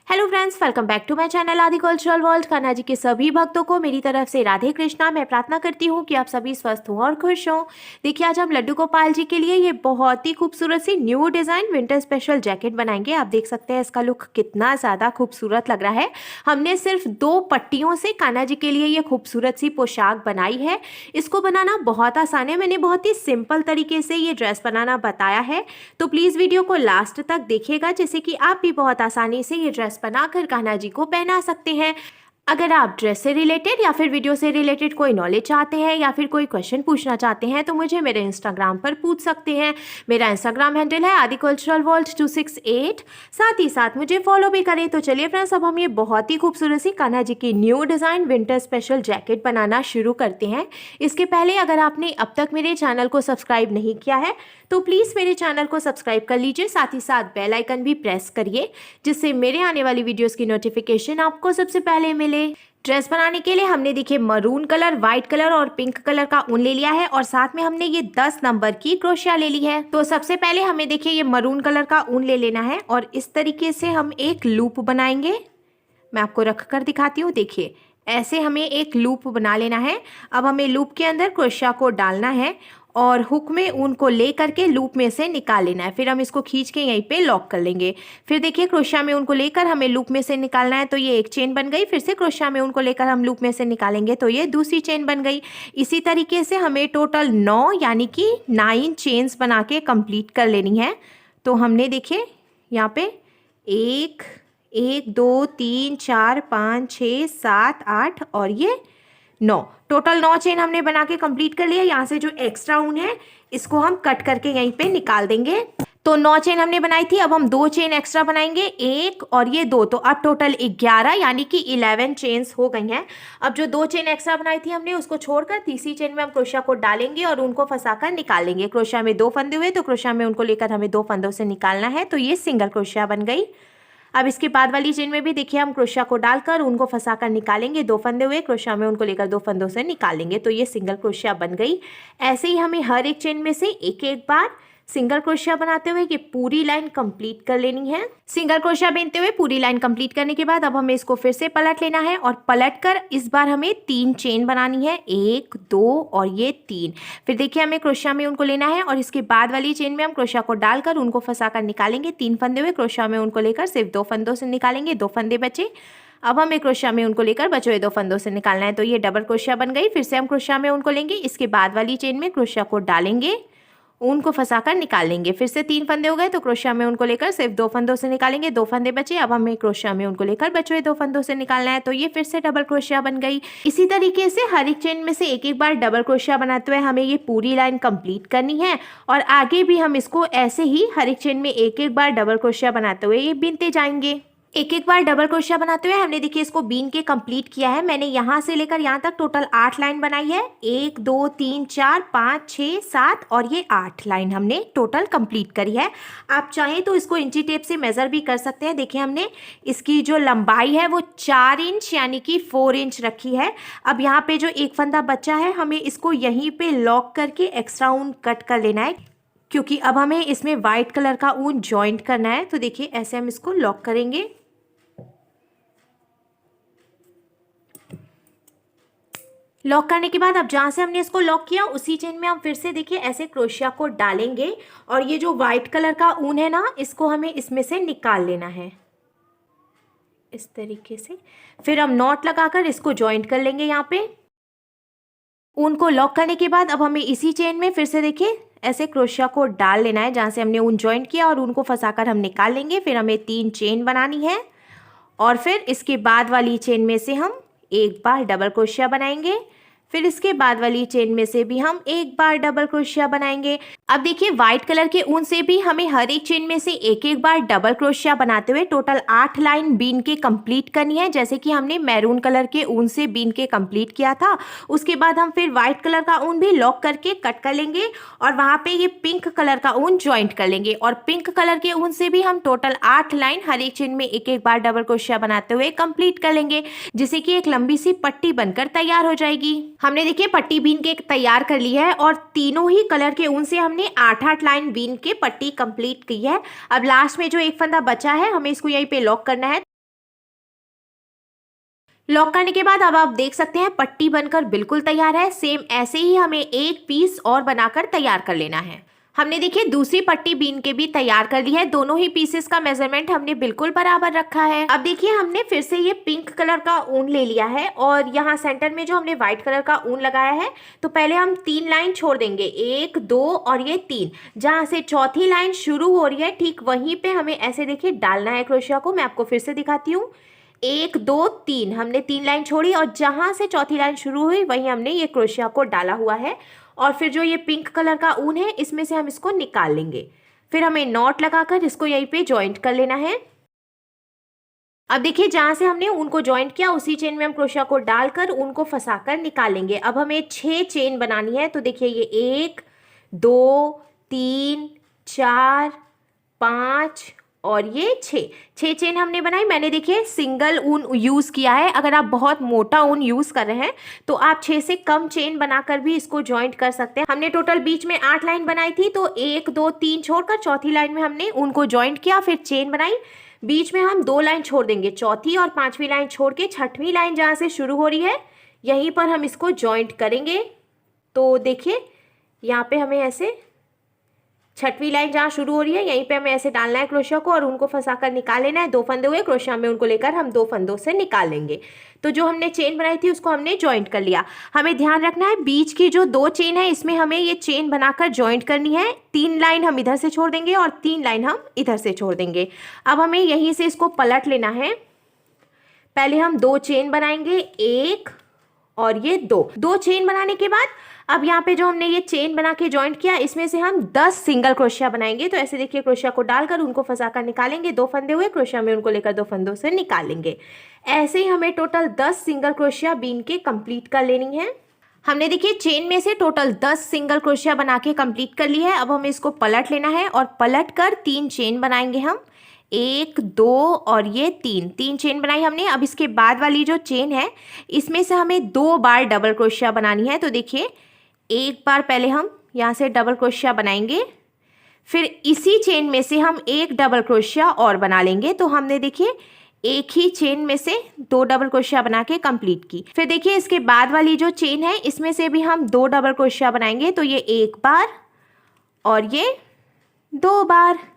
Hello friends, welcome back to my channel Aadi cultural world. Kanha ji के सभी भक्तों को मेरी तरफ से राधे कृष्णा। मैं प्रार्थना करती हूँ कि आप सभी स्वस्थ हों और खुश हों। देखिए, आज हम लड्डू गोपाल जी के लिए ये बहुत ही खूबसूरत सी new design winter special jacket बनाएंगे। आप देख सकते हैं इसका लुक कितना ज़्यादा खूबसूरत लग रहा है। हमने सिर्फ 2 पट्टियों से कान्हा जी के लिए ये खूबसूरत सी पोशाक बनाई है। इसको बनाना बहुत आसान है। मैंने बहुत ही सिंपल तरीके से ये ड्रेस बनाना बताया है, तो प्लीज़ वीडियो को लास्ट तक देखिएगा, जिससे कि आप भी बहुत आसानी से ये ड्रेस बनाकर कान्हा जी को पहना सकते हैं। अगर आप ड्रेस से रिलेटेड या फिर वीडियो से रिलेटेड कोई नॉलेज चाहते हैं या फिर कोई क्वेश्चन पूछना चाहते हैं तो मुझे मेरे इंस्टाग्राम पर पूछ सकते हैं। मेरा इंस्टाग्राम हैंडल है आदि कल्चरल वर्ल्ड 268। साथ ही साथ मुझे फॉलो भी करें। तो चलिए फ्रेंड्स, अब हम ये बहुत ही खूबसूरत सी कान्हा जी की new design winter special jacket बनाना शुरू करते हैं। इसके पहले अगर आपने अब तक मेरे चैनल को सब्सक्राइब नहीं किया है तो प्लीज़ मेरे चैनल को सब्सक्राइब कर लीजिए। साथ ही साथ बेल आइकन भी प्रेस करिए, जिससे मेरे आने वाली वीडियोस की नोटिफिकेशन आपको सबसे पहले मिले। ड्रेस बनाने के लिए हमने देखिए मरून कलर, व्हाइट कलर और पिंक कलर का ऊन ले लिया है और साथ में हमने ये 10 नंबर की क्रोशिया ले ली है। तो सबसे पहले हमें देखिए ये मरून कलर का ऊन ले लेना है और इस तरीके से हम एक लूप बनाएंगे। मैं आपको रख कर दिखाती हूँ। देखिए, ऐसे हमें एक लूप बना लेना है। अब हमें लूप के अंदर क्रोशिया को डालना है और हुक में ऊन को ले करके लूप में से निकाल लेना है। फिर हम इसको खींच के यहीं पे लॉक कर लेंगे। फिर देखिए, क्रोशिया में ऊन को लेकर हमें लूप में से निकालना है, तो ये एक चेन बन गई। फिर से क्रोशिया में ऊन को लेकर हम लूप में से निकालेंगे तो ये दूसरी चेन बन गई। इसी तरीके से हमें टोटल 9 यानी कि 9 चेन्स बना के कंप्लीट कर लेनी है। तो हमने देखिए यहाँ पे 1 2 3 4 5 6 7 8 और ये 9, टोटल 9 चेन हमने बना के कंप्लीट कर लिया। यहाँ से जो एक्स्ट्रा ऊन है इसको हम कट करके यहीं पे निकाल देंगे। तो 9 चेन हमने बनाई थी, अब हम 2 चेन एक्स्ट्रा बनाएंगे, 1 और ये 2, तो अब टोटल 11 यानी कि 11 चेन्स हो गई हैं। अब जो 2 चेन एक्स्ट्रा बनाई थी हमने उसको छोड़कर तीसरी चेन में हम क्रोशिया को डालेंगे और उनको फंसाकर निकाल लेंगे। क्रोशिया में 2 फंदे हुए तो क्रोशिया में उनको लेकर हमें 2 फंदों से निकालना है, तो ये सिंगल क्रोशिया बन गई। अब इसके बाद वाली चेन में भी देखिए हम क्रोशिया को डालकर उनको फंसाकर निकालेंगे। 2 फंदे हुए, क्रोशिया में उनको लेकर 2 फंदों से निकालेंगे, तो ये सिंगल क्रोशिया बन गई। ऐसे ही हमें हर एक चेन में से एक एक बार सिंगल क्रोशिया बनाते हुए ये पूरी लाइन कंप्लीट कर लेनी है। सिंगल क्रोशिया बुनते हुए पूरी लाइन कंप्लीट करने के बाद अब हमें इसको फिर से पलट लेना है और पलट कर इस बार हमें 3 चेन बनानी है, 1 2 और ये 3। फिर देखिए हमें क्रोशिया में उनको लेना है और इसके बाद वाली चेन में हम क्रोशिया को डालकर उनको फंसाकर निकालेंगे। 3 फंदे हुए, क्रोशिया में उनको लेकर सिर्फ 2 फंदों से निकालेंगे, 2 फंदे बचे। अब हमें क्रोशिया में उनको लेकर बचे हुए 2 फंदों से निकालना है, तो ये डबल क्रोशिया बन गई। फिर से हम क्रोशिया में उनको लेंगे, इसके बाद वाली चेन में क्रोशिया को डालेंगे, ऊन को फंसाकर निकाल लेंगे। फिर से 3 फंदे हो गए तो क्रोशिया में उनको लेकर सिर्फ 2 फंदों से निकालेंगे, 2 फंदे बचे। अब हमें क्रोशिया में उनको लेकर बचे हुए 2 फंदों से निकालना है, तो ये फिर से डबल क्रोशिया बन गई। इसी तरीके से हर एक चेन में से एक एक बार डबल क्रोशिया बनाते हुए हमें ये पूरी लाइन कंप्लीट करनी है और आगे भी हम इसको ऐसे ही हर एक चेन में एक एक बार डबल क्रोशिया बनाते हुए ये बीनते जाएंगे। एक एक बार डबल क्रोशिया बनाते हुए हमने देखिए इसको बीन के कंप्लीट किया है। मैंने यहाँ से लेकर यहाँ तक टोटल 8 लाइन बनाई है। 1 2 3 4 5 6 7 और ये 8 लाइन हमने टोटल कंप्लीट करी है। आप चाहें तो इसको इंची टेप से मेज़र भी कर सकते हैं। देखिए हमने इसकी जो लंबाई है वो 4 इंच यानी कि 4 इंच रखी है। अब यहाँ पे जो एक फंदा बचा है हमें इसको यहीं पे लॉक करके एक्स्ट्रा ऊन कट कर लेना है, क्योंकि अब हमें इसमें वाइट कलर का ऊन जॉइंट करना है। तो देखिए ऐसे हम इसको लॉक करेंगे। लॉक करने के बाद अब जहाँ से हमने इसको लॉक किया उसी चेन में हम फिर से देखिए ऐसे क्रोशिया को डालेंगे और ये जो वाइट कलर का ऊन है ना, इसको हमें इसमें से निकाल लेना है इस तरीके से। फिर हम नॉट लगाकर इसको जॉइंट कर लेंगे। यहाँ पे ऊन को लॉक करने के बाद अब हमें इसी चेन में फिर से देखिए ऐसे क्रोशिया को डाल लेना है जहाँ से हमने ऊन जॉइंट किया और ऊन को फंसाकर हम निकाल लेंगे। फिर हमें 3 चेन बनानी है और फिर इसके बाद वाली चेन में से हम एक बार डबल क्रोशिया बनाएंगे। फिर इसके बाद वाली चेन में से भी हम एक बार डबल क्रोशिया बनाएंगे। अब देखिए व्हाइट कलर के ऊन से भी हमें हर एक चेन में से एक एक बार डबल क्रोशिया बनाते हुए टोटल 8 लाइन बीन के कंप्लीट करनी है, जैसे कि हमने मैरून कलर के ऊन से बीन के कंप्लीट किया था। उसके बाद हम फिर व्हाइट कलर का ऊन भी लॉक करके कट कर लेंगे और वहाँ पे ये पिंक कलर का ऊन ज्वाइंट कर लेंगे और पिंक कलर के ऊन से भी हम टोटल 8 लाइन हर एक चेन में एक एक बार डबल क्रोशिया बनाते हुए कंप्लीट कर लेंगे, जिससे कि एक लंबी सी पट्टी बनकर तैयार हो जाएगी। हमने देखिए पट्टी बीन के तैयार कर ली है और तीनों ही कलर के ऊन से हमने 8-8 लाइन बीन के पट्टी कंप्लीट की है। अब लास्ट में जो एक फंदा बचा है हमें इसको यहीं पे लॉक करना है। लॉक करने के बाद अब आप देख सकते हैं पट्टी बनकर बिल्कुल तैयार है। सेम ऐसे ही हमें एक पीस और बनाकर तैयार कर लेना है। हमने देखिए दूसरी पट्टी बीन के भी तैयार कर ली है। दोनों ही पीसेस का मेजरमेंट हमने बिल्कुल बराबर रखा है। अब देखिए हमने फिर से ये पिंक कलर का ऊन ले लिया है और यहाँ सेंटर में जो हमने व्हाइट कलर का ऊन लगाया है, तो पहले हम 3 लाइन छोड़ देंगे, 1 2 और ये 3। जहाँ से चौथी लाइन शुरू हो रही है ठीक वहीं पे हमें ऐसे देखिए डालना है क्रोशिया को। मैं आपको फिर से दिखाती हूँ, 1 2 3 हमने 3 लाइन छोड़ी और जहाँ से चौथी लाइन शुरू हुई वहीं हमने ये क्रोशिया को डाला हुआ है। और फिर जो ये पिंक कलर का ऊन है इसमें से हम इसको निकाल लेंगे। फिर हमें नॉट लगाकर इसको यहीं पे जॉइंट कर लेना है। अब देखिए जहाँ से हमने ऊन को जॉइंट किया उसी चेन में हम क्रोशिया को डालकर ऊन को फंसाकर निकाल लेंगे। अब हमें 6 चेन बनानी है। तो देखिए ये 1 2 3 4 5 और ये 6 चेन हमने बनाई। मैंने देखिए सिंगल ऊन यूज़ किया है। अगर आप बहुत मोटा ऊन यूज़ कर रहे हैं तो आप 6 से कम चेन बनाकर भी इसको जॉइंट कर सकते हैं। हमने टोटल बीच में 8 लाइन बनाई थी, तो 1 2 3 छोड़कर चौथी लाइन में हमने ऊन को जॉइंट किया, फिर चेन बनाई। बीच में हम 2 लाइन छोड़ देंगे, चौथी और 5वीं लाइन छोड़ के छठवीं लाइन जहाँ से शुरू हो रही है यहीं पर हम इसको जॉइंट करेंगे। तो देखिए यहाँ पे हमें ऐसे छठवीं लाइन जहाँ शुरू हो रही है यहीं पे हमें ऐसे डालना है क्रोशिया को और उनको फंसाकर निकाल लेना है। 2 फंदे हुए, क्रोशिया में उनको लेकर हम 2 फंदों से निकाल लेंगे। तो जो हमने चेन बनाई थी उसको हमने जॉइंट कर लिया। हमें ध्यान रखना है बीच की जो 2 चेन है इसमें हमें ये चेन बनाकर जॉइंट करनी है। 3 लाइन हम इधर से छोड़ देंगे और 3 लाइन हम इधर से छोड़ देंगे। अब हमें यहीं से इसको पलट लेना है। पहले हम 2 चेन बनाएंगे, 1 और ये 2 चेन बनाने के बाद अब यहाँ पे जो हमने ये चेन बना के जॉइंट किया इसमें से हम 10 सिंगल क्रोशिया बनाएंगे। तो ऐसे देखिए क्रोशिया को डालकर उनको फंसाकर निकालेंगे। 2 फंदे हुए, क्रोशिया में उनको लेकर 2 फंदों से निकाल लेंगे। ऐसे ही हमें टोटल 10 सिंगल क्रोशिया बीन के कंप्लीट कर लेनी है। हमने देखिए चेन में से टोटल 10 सिंगल क्रोशिया बना के कंप्लीट कर ली है। अब हमें इसको पलट लेना है और पलट कर 3 चेन बनाएंगे हम, 1 2 और ये 3 चेन बनाई हमने। अब इसके बाद वाली जो चेन है इसमें से हमें 2 बार डबल क्रोशिया बनानी है। तो देखिए एक बार पहले हम यहाँ से डबल क्रोशिया बनाएंगे, फिर इसी चेन में से हम 1 डबल क्रोशिया और बना लेंगे। तो हमने देखिए एक ही चेन में से 2 डबल क्रोशिया बना के कंप्लीट की। फिर देखिए इसके बाद वाली जो चेन है इसमें से भी हम 2 डबल क्रोशिया बनाएंगे। तो ये 1 बार और ये 2 बार।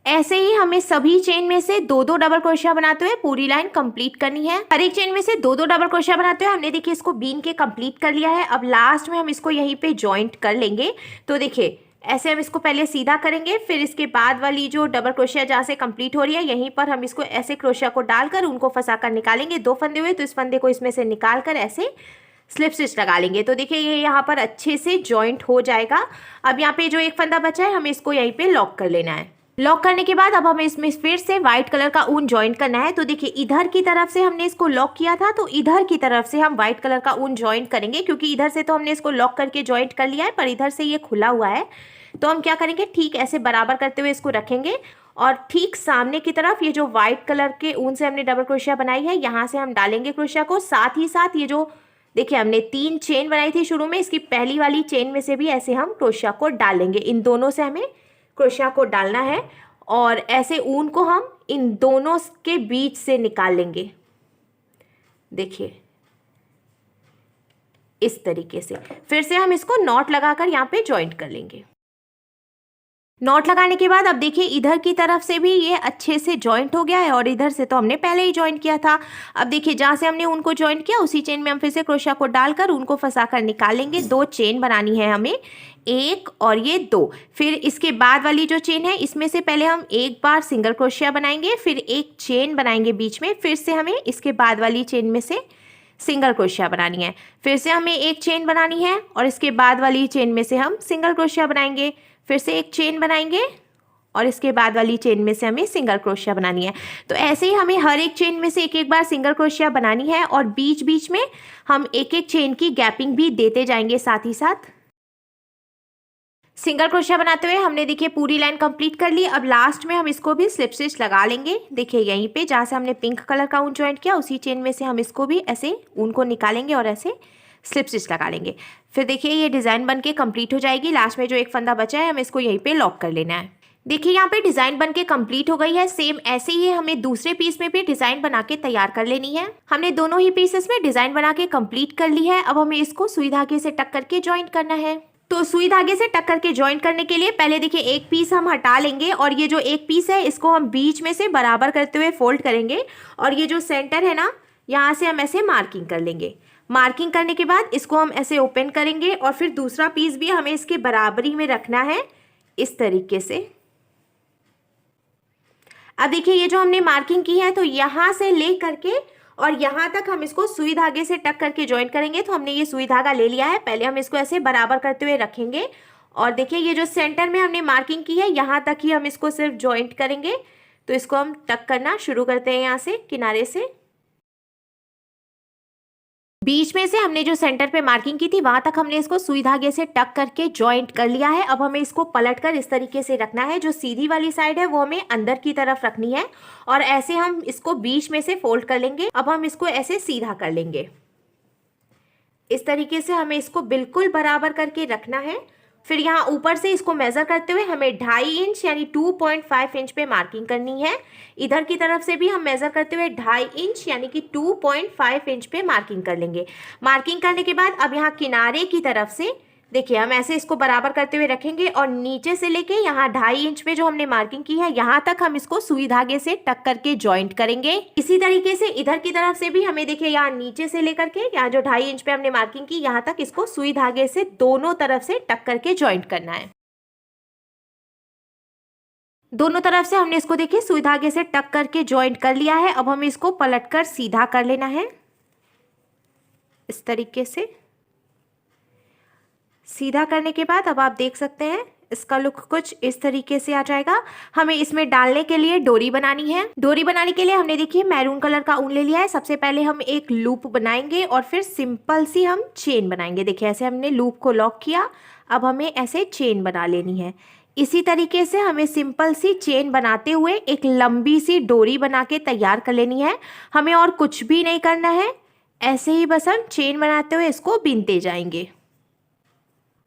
ऐसे ही हमें सभी चेन में से 2 डबल क्रोशिया बनाते हुए पूरी लाइन कंप्लीट करनी है। हर एक चेन में से 2 डबल क्रोशिया बनाते हुए हमने देखिए इसको बीन के कंप्लीट कर लिया है। अब लास्ट में हम इसको यहीं पे जॉइंट कर लेंगे। तो देखिए ऐसे हम इसको पहले सीधा करेंगे, फिर इसके बाद वाली जो डबल क्रोशिया जहाँ से कंप्लीट हो रही है यहीं पर हम इसको ऐसे क्रोशिया को डालकर उनको फंसाकर निकालेंगे। 2 फंदे हुए तो इस फंदे को इसमें से निकाल कर ऐसे स्लिप स्टिच लगा लेंगे। तो देखिए ये यहाँ पर अच्छे से जॉइंट हो जाएगा। अब यहाँ पे जो एक फंदा बचा है हमें इसको यहीं पे लॉक कर लेना है। लॉक करने के बाद अब हमें इसमें फिर से व्हाइट कलर का ऊन ज्वाइंट करना है। तो देखिए इधर की तरफ से हमने इसको लॉक किया था, तो इधर की तरफ से हम व्हाइट कलर का ऊन ज्वाइंट करेंगे, क्योंकि इधर से तो हमने इसको लॉक करके ज्वाइंट कर लिया है पर इधर से ये खुला हुआ है। तो हम क्या करेंगे, ठीक ऐसे बराबर करते हुए इसको रखेंगे और ठीक सामने की तरफ ये जो व्हाइट कलर के ऊन से हमने डबल क्रोशिया बनाई है यहाँ से हम डालेंगे क्रोशिया को। साथ ही साथ ये जो देखिए हमने 3 चेन बनाई थी शुरू में, इसकी पहली वाली चेन में से भी ऐसे हम क्रोशिया को डालेंगे। इन दोनों से हमें क्रोशिया को डालना है और ऐसे ऊन को हम इन दोनों के बीच से निकाल लेंगे। देखिए इस तरीके से फिर से हम इसको नॉट लगाकर यहाँ पे ज्वाइंट कर लेंगे। नॉट लगाने के बाद अब देखिए इधर की तरफ से भी ये अच्छे से जॉइंट हो गया है और इधर से तो हमने पहले ही जॉइंट किया था। अब देखिए जहाँ से हमने उनको जॉइंट किया उसी चेन में हम फिर से क्रोशिया को डालकर उनको फंसाकर निकालेंगे। 2 चेन बनानी है हमें, 1 और ये 2। फिर इसके बाद वाली जो चेन है इसमें से पहले हम एक बार सिंगल क्रोशिया बनाएंगे, फिर एक चेन बनाएंगे बीच में, फिर से हमें इसके बाद वाली चेन में से सिंगल क्रोशिया बनानी है, फिर से हमें एक चेन बनानी है और इसके बाद वाली चेन में से हम सिंगल क्रोशिया बनाएंगे, फिर से एक चेन बनाएंगे और इसके बाद वाली चेन में से हमें सिंगल क्रोशिया बनानी है। तो ऐसे ही हमें हर एक चेन में से एक एक बार सिंगल क्रोशिया बनानी है और बीच बीच में हम एक एक चेन की गैपिंग भी देते जाएंगे। साथ ही साथ सिंगल क्रोशिया बनाते हुए हमने देखिए पूरी लाइन कंप्लीट कर ली। अब लास्ट में हम इसको भी स्लिप स्टिच लगा लेंगे। देखिए यहीं पे जहाँ से हमने पिंक कलर का ऊन ज्वाइंट किया उसी चेन में से हम इसको भी ऐसे ऊन को निकालेंगे और ऐसे स्लिप स्टिच लगा लेंगे। फिर देखिए ये डिज़ाइन बन के कंप्लीट हो जाएगी। लास्ट में जो एक फंदा बचा है हमें इसको यहीं पे लॉक कर लेना है। देखिए यहाँ पे डिजाइन बन के कंप्लीट हो गई है। सेम ऐसे ही हमें दूसरे पीस में भी डिजाइन बना के तैयार कर लेनी है। हमने दोनों ही पीसेस में डिजाइन बना के कंप्लीट कर ली है। अब हमें इसको सुई धागे से टक करके ज्वाइंट करना है। तो सुई धागे से टक करके ज्वाइंट करने के लिए पहले देखिए एक पीस हम हटा लेंगे और ये जो एक पीस है इसको हम बीच में से बराबर करते हुए फोल्ड करेंगे और ये जो सेंटर है ना, यहाँ से हम ऐसे मार्किंग कर लेंगे। मार्किंग करने के बाद इसको हम ऐसे ओपन करेंगे और फिर दूसरा पीस भी हमें इसके बराबरी में रखना है इस तरीके से। अब देखिए ये जो हमने मार्किंग की है तो यहाँ से ले करके और यहाँ तक हम इसको सुई धागे से टक करके ज्वाइंट करेंगे। तो हमने ये सुई धागा ले लिया है, पहले हम इसको ऐसे बराबर करते हुए रखेंगे और देखिए ये जो सेंटर में हमने मार्किंग की है यहाँ तक ही हम इसको सिर्फ ज्वाइंट करेंगे। तो इसको हम टक करना शुरू करते हैं यहाँ से किनारे से। बीच में से हमने जो सेंटर पे मार्किंग की थी वहां तक हमने इसको सुई धागे से टक करके ज्वाइंट कर लिया है। अब हमें इसको पलटकर इस तरीके से रखना है। जो सीधी वाली साइड है वो हमें अंदर की तरफ रखनी है और ऐसे हम इसको बीच में से फोल्ड कर लेंगे। अब हम इसको ऐसे सीधा कर लेंगे। इस तरीके से हमें इसको बिल्कुल बराबर करके रखना है। फिर यहाँ ऊपर से इसको मेजर करते हुए हमें 2.5 इंच यानी 2.5 इंच पे मार्किंग करनी है। इधर की तरफ से भी हम मेजर करते हुए 2.5 इंच यानी कि 2.5 इंच पे मार्किंग कर लेंगे। मार्किंग करने के बाद अब यहाँ किनारे की तरफ से देखिए हम ऐसे इसको बराबर करते हुए रखेंगे और नीचे से लेके यहाँ 2.5 इंच पे जो हमने मार्किंग की है यहाँ तक हम इसको सुई धागे से टक करके ज्वाइंट करेंगे। इसी तरीके से इधर की तरफ से भी हमें देखिए यहाँ नीचे से लेकर के यहाँ जो 2.5 इंच पे हमने मार्किंग की यहाँ तक इसको सुई धागे से दोनों तरफ से टक करके ज्वाइंट करना है। दोनों तरफ से हमने इसको देखिए सुई धागे से टक करके ज्वाइंट कर लिया है। अब हमें इसको पलटकर सीधा कर लेना है इस तरीके से। सीधा करने के बाद अब आप देख सकते हैं इसका लुक कुछ इस तरीके से आ जाएगा। हमें इसमें डालने के लिए डोरी बनानी है। डोरी बनाने के लिए हमने देखिए मैरून कलर का ऊन ले लिया है। सबसे पहले हम एक लूप बनाएंगे और फिर सिंपल सी हम चेन बनाएंगे। देखिए ऐसे हमने लूप को लॉक किया, अब हमें ऐसे चेन बना लेनी है। इसी तरीके से हमें सिंपल सी चेन बनाते हुए एक लंबी सी डोरी बना के तैयार कर लेनी है। हमें और कुछ भी नहीं करना है, ऐसे ही बस हम चेन बनाते हुए इसको बीनते जाएंगे।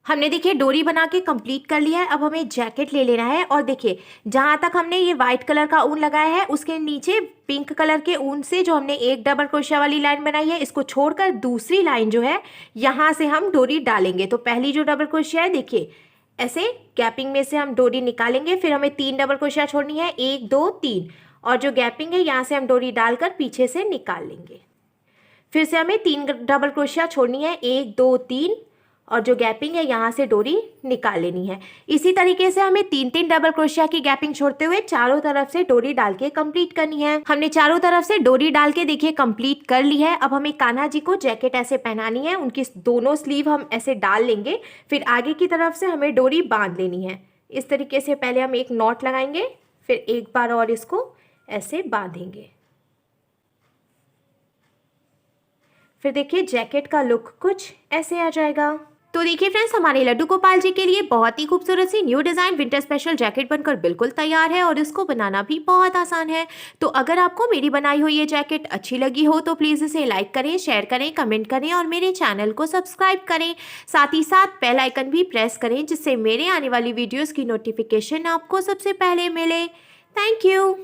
हमने देखिए डोरी बना के कंप्लीट कर लिया है। अब हमें जैकेट ले लेना है और देखिए जहाँ तक हमने ये वाइट कलर का ऊन लगाया है उसके नीचे पिंक कलर के ऊन से जो हमने एक डबल क्रोशिया वाली लाइन बनाई है इसको छोड़कर दूसरी लाइन जो है यहाँ से हम डोरी डालेंगे। तो पहली जो डबल क्रोशिया है देखिए ऐसे गैपिंग में से हम डोरी निकालेंगे। फिर हमें 3 डबल क्रोशिया छोड़नी है, 1 2 3, और जो गैपिंग है यहाँ से हम डोरी डालकर पीछे से निकाल लेंगे। फिर से हमें 3 डबल क्रोशिया छोड़नी है, 1 2 3, और जो गैपिंग है यहाँ से डोरी निकाल लेनी है। इसी तरीके से हमें 3 डबल क्रोशिया की गैपिंग छोड़ते हुए चारों तरफ से डोरी डाल के कंप्लीट करनी है। हमने चारों तरफ से डोरी डाल के देखिए कंप्लीट कर ली है। अब हमें कान्हा जी को जैकेट ऐसे पहनानी है। उनकी दोनों स्लीव हम ऐसे डाल लेंगे, फिर आगे की तरफ से हमें डोरी बांध लेनी है। इस तरीके से पहले हम एक नॉट लगाएंगे, फिर एक बार और इसको ऐसे बांधेंगे। फिर देखिए जैकेट का लुक कुछ ऐसे आ जाएगा। तो देखिए फ्रेंड्स, हमारे लड्डू गोपाल जी के लिए बहुत ही खूबसूरत सी new design winter special jacket बनकर बिल्कुल तैयार है और इसको बनाना भी बहुत आसान है। तो अगर आपको मेरी बनाई हुई ये जैकेट अच्छी लगी हो तो प्लीज़ इसे लाइक करें, शेयर करें, कमेंट करें और मेरे चैनल को सब्सक्राइब करें। साथ ही साथ बेल आइकन भी प्रेस करें जिससे मेरे आने वाली वीडियोज़ की नोटिफिकेशन आपको सबसे पहले मिले। Thank you.